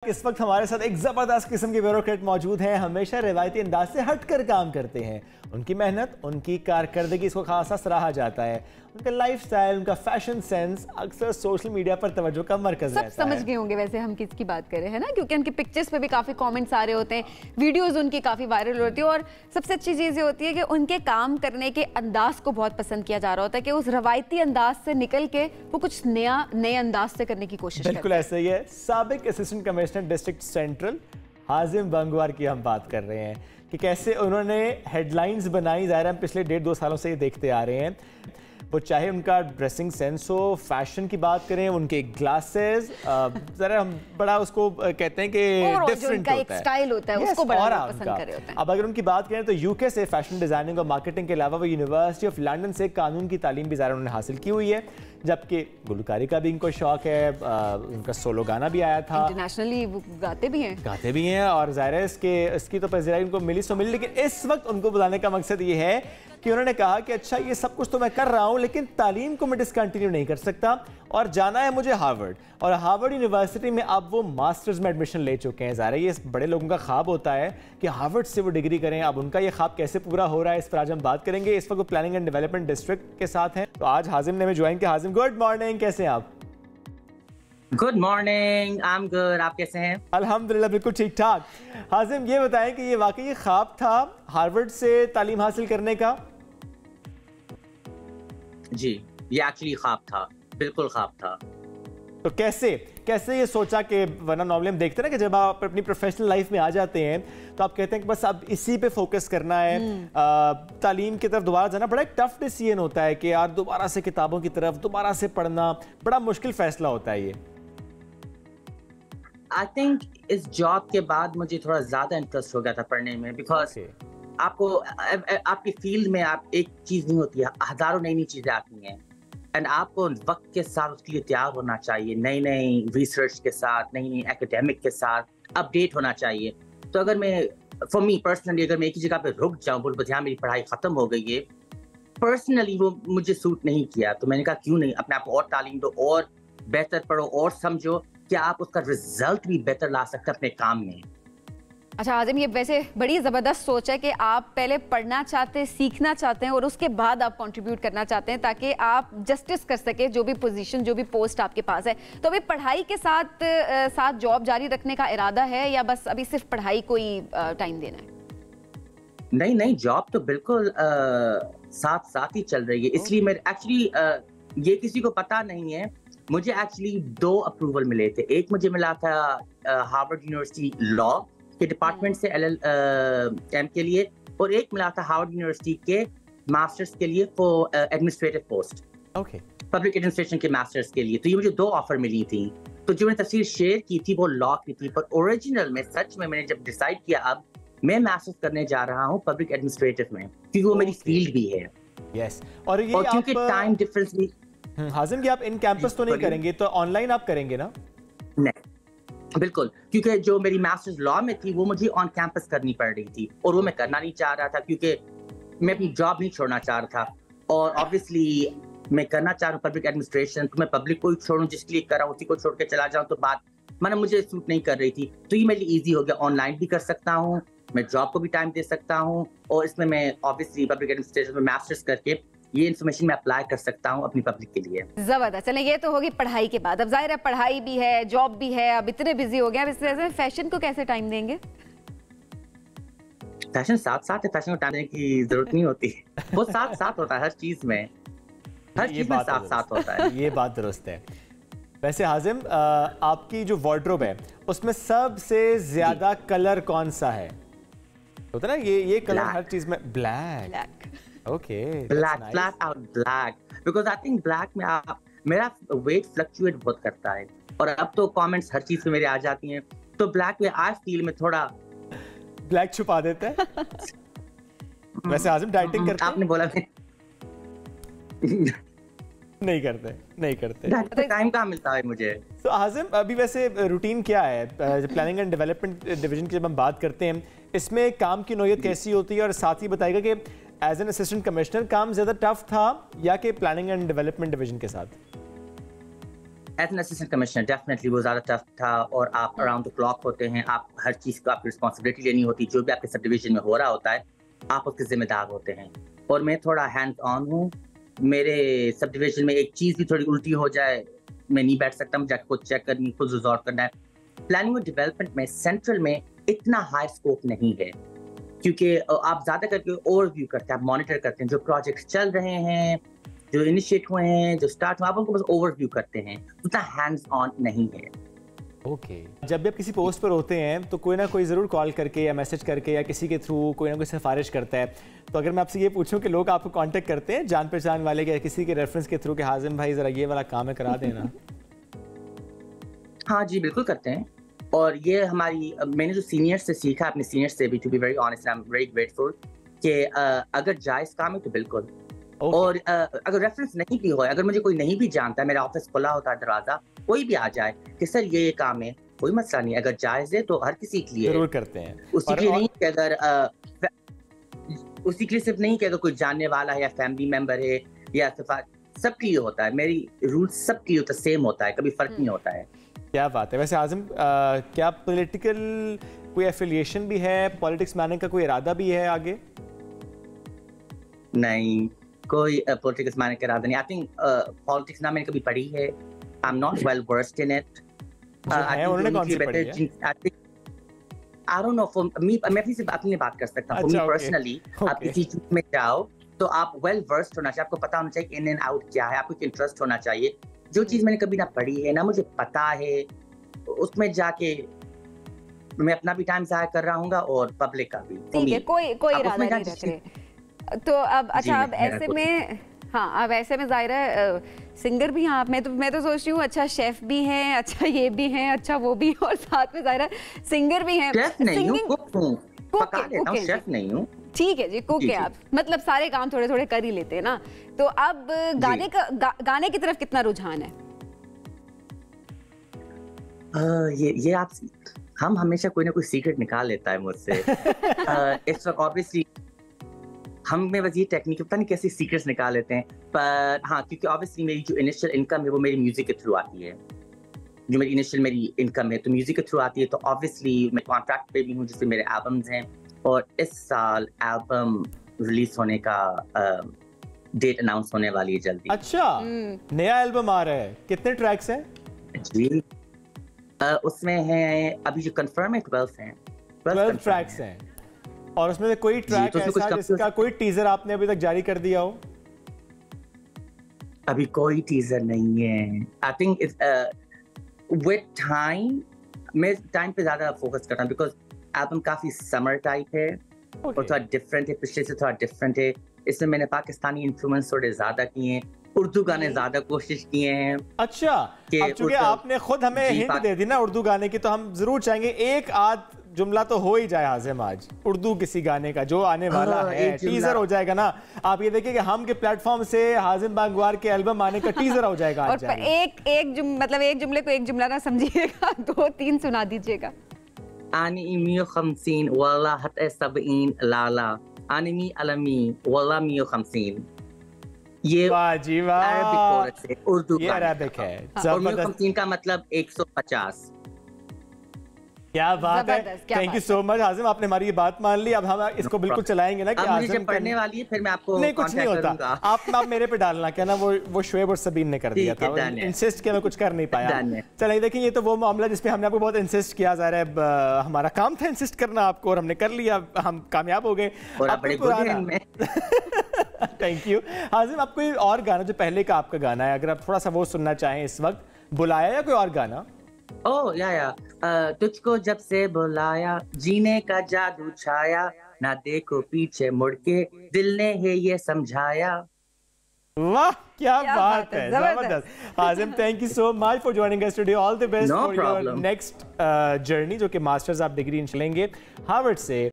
इस वक्त हमारे साथ एक जबरदस्त किस्म के ब्यूरोक्रेट मौजूद हैं। हमेशा रिवायती अंदाज से हटकर काम करते हैं। उनकी मेहनत, उनकी कारकर्दगी को खासा सराहा जाता है। उनका लाइफस्टाइल, उनका फैशन सेंस अक्सर सोशल मीडिया पर तवज्जो का मरकज रहता है। सब समझ गए होंगे वैसे हम किसकी बात कर रहे हैं ना, क्योंकि उनकी पिक्चर्स पे भी काफी कमेंट्स आ रहे होते हैं, वीडियोस उनकी काफी वायरल होती है और सबसे अच्छी चीज ये होती है कि उनके काम करने के अंदाज को बहुत पसंद किया जा रहा होता है कि उस रवायती अंदाज से निकल के वो कुछ नए अंदाज से करने की कोशिश करते हैं। बिल्कुल ऐसा ही है। साबिक असिस्टेंट कमिश्नर डिस्ट्रिक्ट सेंट्रल हाजिम बंगवार की हम बात कर रहे हैं कि कैसे उन्होंने हेडलाइंस बनाई। ज़ाहिर हम पिछले 1.5-2 सालों से ये देखते आ रहे हैं। वो चाहे उनका ड्रेसिंग सेंस हो, फैशन की बात करें, उनके ग्लासेस, जरा हम बड़ा उसको कहते हैं कि डिफरेंट होता है, स्टाइल होता है, उसको बड़ा पसंद कर रहे होते हैं। अब अगर उनकी बात करें तो यूके से फैशन डिजाइनिंग और मार्केटिंग के अलावा वो यूनिवर्सिटी ऑफ लंदन से कानून की तालीम भी ज़ाहिर उन्होंने हासिल की हुई है, जबकि गुलकारी का भी इनको शौक है। उनका सोलो गाना भी आया था, इंटरनेशनली गाते भी हैं और ज़ाहिर है इसकी तो पज़ीराई उनको मिली सो मिली। लेकिन इस वक्त उनको बुलाने का मकसद ये है कि उन्होंने कहा कि अच्छा ये सब कुछ तो मैं कर रहा हूं, लेकिन तालीम को मैं डिसकंटिन्यू नहीं कर सकता और जाना है मुझे हार्वर्ड। और हार्वर्ड यूनिवर्सिटी में अब वो मास्टर्स में एडमिशन ले चुके हैं। ज़ाहिर है ये बड़े लोगों का ख्वाब होता है कि हार्वर्ड से वो डिग्री करें। अब उनका ये ख्वाब कैसे पूरा हो रहा है, इस पर आज हम बात करेंगे। इस वक्त वो प्लानिंग एंड डेवलपमेंट डिस्ट्रिक्ट के साथ हैं। तो आज हाजिम ने हमें ज्वाइन किया। हाजिम, गुड मॉर्निंग, कैसे हैं आप? Good morning, I am good, आप कैसे हैं? अल्हम्दुलिल्लाह बिल्कुल ठीक ठाक। हाजिम, ये बताएं कि ये वाकई ख्वाब था हार्वर्ड से तालीम हासिल करने का? जी, ये एक्चुअली ख्वाब था, बिल्कुल ख्वाब था। तो कैसे ये सोचा कि, वरना नॉर्मली हम देखते हैं ना कि जब आप अपनी प्रोफेशनल लाइफ में आ जाते हैं तो आप कहते हैं कि बस अब इसी पे फोकस करना है, तालीम की तरफ दोबारा जाना बड़ा एक टफ डिसीजन होता है कि यार दोबारा से किताबों की तरफ दोबारा से पढ़ना बड़ा मुश्किल फैसला होता है ये। आई थिंक इस जॉब के बाद मुझे थोड़ा ज्यादा इंटरेस्ट हो गया था पढ़ने में, बिकॉज आपको आपकी फील्ड में आप एक चीज नहीं होती है, हजारों नई चीजें आती हैं एंड आपको वक्त के साथ उसके लिए तैयार होना चाहिए, नई रिसर्च के साथ, नई एकेडमिक के साथ अपडेट होना चाहिए। तो अगर मैं फॉर मी पर्सनली अगर मैं एक ही जगह पे रुक जाऊं, बोल यहाँ मेरी पढ़ाई खत्म हो गई है, पर्सनली वो मुझे सूट नहीं किया। तो मैंने कहा क्यों नहीं अपने आप को और तालीम दो और बेहतर पढ़ो और समझो कि आप उसका रिजल्ट भी बेहतर ला सकते हैं अपने काम में। अच्छा आज़िम, ये वैसे बड़ी ज़बरदस्त सोच है कि आप पहले पढ़ना चाहते हैं, सीखना चाहते हैं और उसके बाद आप कंट्रीब्यूट करना चाहते हैं ताकि आप जस्टिस कर सके जो भी पोजीशन, जो भी पोस्ट आपके पास है। तो अभी पढ़ाई के साथ जॉब जारी रखने का इरादा है या बस अभी सिर्फ पढ़ाई को ही टाइम देना है? नहीं, जॉब तो बिल्कुल साथ ही चल रही है। इसलिए मैं एक्चुअली ये किसी को पता नहीं है, मुझे एक्चुअली 2 अप्रूवल मिले थे। एक मुझे मिला था हार्वर्ड यूनिवर्सिटी लॉ के डिपार्टमेंट से LLM के लिए, और एक मिला था हार्वर्ड यूनिवर्सिटी के मास्टर्स के लिए for administrative post, public administration के मास्टर्स के लिए। तो ये मुझे 2 ऑफर मिली थी। तो जो मैंने तफसीर शेयर की थी वो लॉ की थी, पर ओरिजिनल में सच में मैंने जब डिसाइड किया अब मैं मास्टर्स करने जा रहा हूँ पब्लिक एडमिनिस्ट्रेटिव में, क्योंकि वो मेरी फील्ड भी है। यस, और ये क्योंकि टाइम डिफरेंस भी। हाजिम, आप इन कैंपस तो नहीं करेंगे, तो ऑनलाइन आप करेंगे ना? नहीं, बिल्कुल, क्योंकि जो मेरी मास्टर्स लॉ में थी वो मुझे ऑन कैंपस करनी पड़ रही थी और वो मैं करना नहीं चाह रहा था क्योंकि मैं अपनी जॉब नहीं छोड़ना चाह रहा था। और ऑब्वियसली मैं करना चाह रहा हूँ पब्लिक एडमिनिस्ट्रेशन, तो मैं पब्लिक को ही छोड़ूं जिसके लिए कर रहा हूँ उसी को छोड़ के चला जाऊँ, तो बात माना मुझे सूट नहीं कर रही थी। तो ये मेरे लिए ईजी हो गया, ऑनलाइन भी कर सकता हूँ, मैं जॉब को भी टाइम दे सकता हूँ और इसमें मैं ऑब्वियसली पब्लिक एडमिनिस्ट्रेशन में मास्टर्स करके ये इन्फॉर्मेशन मैं अप्लाई कर सकता हूँ अपनी पब्लिक के लिए। जबरदस्त। चलें, ये तो होगी पढ़ाई के बाद। अब जाहिर है पढ़ाई भी है, जॉब भी है, अब इतने बिजी हो गए, अब इस वजह से फैशन को कैसे टाइम देंगे? फैशन साथ है, फैशन को टाइम देने की जरूरत नहीं होती, वो साथ होता है हर चीज में, साथ होता है। ये बात दुरुस्त है। वैसे हाजिम, आपकी जो वार्डरोब है उसमें सबसे ज्यादा कलर कौन सा है? होता ना ये कलर हर चीज में। Black. Okay, black, flat out black, because I think black में मेरा weight fluctuate बहुत करता है और अब तो comments हर चीज पे मेरे आ जाती हैं, तो black में I feel में थोड़ा black छुपा देते हैं। वैसे आज़िम डाइटिंग करते हैं? आपने बोला नहीं करते। टाइम कहाँ मिलता है मुझे। तो आज़िम, अभी वैसे रूटीन क्या है प्लानिंग एंड डेवलपमेंट डिवीजन की? जब हम बात करते हैं इसमें काम की नौयत कैसी होती है, और साथ ही बताएगा कि एज एन असिस्टेंट कमिश्नर काम ज्यादा टफ था या कि प्लानिंग एंड डेवलपमेंट डिवीजन के साथ? As an assistant commissioner definitely वो ज़्यादा टफ था, और आप अराउंड द क्लॉक होते हैं, आप हर चीज़ को आपकी रिस्पॉन्सिबिलिटी लेनी होती है, जो भी आपके सब डिवीजन में हो रहा होता है आप उसके जिम्मेदार होते हैं। और मैं थोड़ा हैंड्स ऑन हूँ, मेरे सब डिवीजन में एक चीज़ भी थोड़ी उल्टी हो जाए मैं नहीं बैठ सकता, मुझे खुद चेक करनी, खुद रिजॉल्व करना है। प्लानिंग और डेवलपमेंट में सेंट्रल में इतना हाई स्कोप नहीं है, क्योंकि आप ज़्यादा करके ओवरव्यू करते हैं, आप मॉनिटर करते हैं जो प्रोजेक्ट्स चल रहे हैं, जो इनिशिएट हुए हैं, जो स्टार्ट हुए, आप उनको बस ओवरव्यू करते हैं, उतना हैंड्स ऑन नहीं है। ओके जब भी आप किसी पोस्ट पर होते हैं तो कोई ना कोई ज़रूर कॉल करके या मैसेज करके या किसी के थ्रू कोई ना कोई सिफारिश करता है। तो अगर मैं आपसे ये पूछूं कि लोग आपको कांटेक्ट करते हैं जान पहचान वाले या किसी के रेफरेंस के थ्रू कि हाजिम भाई ज़रा ये वाला काम है करा देना? हाँ जी, बिल्कुल करते हैं। और ये मैंने जो सीनियर से सीखा, अपने सीनियर से भी, to be very honest I am very grateful, कि अगर जायज़ काम है तो बिल्कुल। और अगर रेफरेंस नहीं भी हो, अगर मुझे कोई नहीं भी जानता है, मेरा ऑफिस खुला होता है, दरवाजा कोई भी आ जाए कि सर ये काम है, कोई मसला नहीं, अगर जायज़ है तो हर किसी के लिए जरूर करते हैं। उसी के लिए नहीं कि अगर उसी के लिए सिर्फ नहीं कि अगर कोई जानने वाला है या फैमिली मेंबर है या सबके लिए होता है। मेरी रूल सबके लिए सेम होता है, कभी फर्क नहीं होता है। क्या बात है। वैसे आज़िम क्या पॉलिटिकल कोई एफिलिएशन भी है, पॉलिटिक्स में आने का कोई इरादा भी है आगे? नहीं, कोई पॉलिटिक्स में आने का इरादा नहीं। आई थिंक पॉलिटिक्स ना मैंने कभी पढ़ी है, I am not well versed in it. उन्होंने कौन सी पढ़ी है? I don't know, for me, मैं अपनी बात कर सकता हूँ। For me personally, आप किसी चीज में जाओ तो आप वेल वर्स्ड होना चाहिए, आपको पता होना चाहिए इन एंड आउट क्या है, आपको इंटरेस्ट होना चाहिए। जो चीज मैंने कभी ना पढ़ी है ना मुझे पता है, उसमें जाके मैं अपना भी टाइम ज़ाया कर रहा हूँ और पब्लिक का भी। ठीक है, कोई इरादा नहीं रख रहे। तो अब अच्छा, अब ऐसे में हाँ, अब ऐसे में ज़ाहिर है सिंगर भी हैं आप। मैं तो सोच रही हूँ अच्छा शेफ भी हैं, अच्छा ये भी हैं, अच्छा वो भी, और साथ में ज़ाहिर है सिंगर भी हैं। शेफ नहीं हूँ, कुक हूँ, पका लेता हूँ, शेफ नहीं हूँ। ठीक है जी, कुक है आप, मतलब सारे काम थोड़े थोड़े कर ही लेते हैं ना। तो अब गाने की तरफ कितना रुझान है? ये आप, हम हमेशा कोई ना कोई सीक्रेट निकाल लेता है मुझसे। इस वक्त ऑब्वियसली हम में बस ये टेक्निक पता नहीं कैसे सीक्रेट्स निकाल लेते हैं, पर हाँ, क्योंकि ऑब्वियसली मेरी जो इनिशियल इनकम है वो मेरी म्यूजिक के थ्रू आती है। जो मेरी इनिशियल इनकम है तो म्यूजिक के थ्रू आती है, तो ऑब्वियसली मैं कॉन्ट्रैक्ट पे भी हूँ जिससे मेरे एल्बम्स हैं, और इस साल एल्बम रिलीज होने का डेट अनाउंस होने वाली है जल्दी। अच्छा, नया एल्बम आ रहा है, कितने ट्रैक्स हैं? जी उसमें है अभी जो कंफर्म है 12 हैं, 12 ट्रैक्स हैं। और उसमें से कोई ट्रैक ऐसा जिसका कोई टीजर आपने अभी तक जारी कर दिया हो? अभी कोई टीजर नहीं है। आई थिंक विद टाइम, मैं टाइम पे ज्यादा फोकस करता हूँ, बिकॉज एल्बम काफी समर टाइप है और थोड़ा डिफरेंट है, पिछले से थोड़ा डिफरेंट है। इसमें मैंने पाकिस्तानी इन्फ्लुएंस थोड़े ज्यादा किए हैं, उर्दू गाने ज्यादा कोशिश किए हैं। अच्छा, अब चूंकि आपने खुद हमें हिंट दे दी ना उर्दू गाने की, तो हम जरूर चाहेंगे एक आध जुमला तो हो ही जाए हाजिम आज उर्दू किसी गाने का जो आने वाला है, टीजर हो जाएगा ना। आप ये देखिए कि हम के प्लेटफॉर्म से हाजिम बांगवार के एल्बम आने का टीजर हो जाएगा आज। और एक जुमले को एक जुमला ना समझिएगा, 2-3 सुना दीजिएगा। आनी 150 वाला हत 70 लाला आनी अलमी वाला 150। ये वाह जी वाह, अरबिक कोरस है, उर्दू ये अरबिक है। और 150 का मतलब 150। क्या बात है, थैंक यू सो मच हाजिम, आपने हमारी ये बात मान ली। अब हम इसको बिल्कुल चलाएंगे ना कि हाजिम पढ़ने वाली है, फिर मैं आपको नहीं कुछ नहीं होता, आप मेरे पे डालना क्या ना, वो शुएब और सबीन ने कर दिया था, इंसिस्ट किया, मैं कुछ कर नहीं पाया। चलिए देखिए, ये तो वो मामला जिसपे हमने आपको बहुत इंसिस्ट किया जा रहा है, हमारा काम था इंसिस्ट करना आपको और हमने कर लिया, हम कामयाब हो गए। थैंक यू हाजिम। आप कोई और गाना जो पहले का आपका गाना है, अगर आप थोड़ा सा वो सुनना चाहें इस वक्त, बुलाया या कोई और गाना? ओह या तुझको जब से बुलाया जीने का जादू छाया, ना देखो पीछे मुड़ के दिल ने है ये समझाया। वाह क्या बात है, जबरदस्त। हाजिम thank you so much for joining us today, all the best for your next journey जो कि मास्टर्स आप डिग्री लेंगे हार्वर्ड से।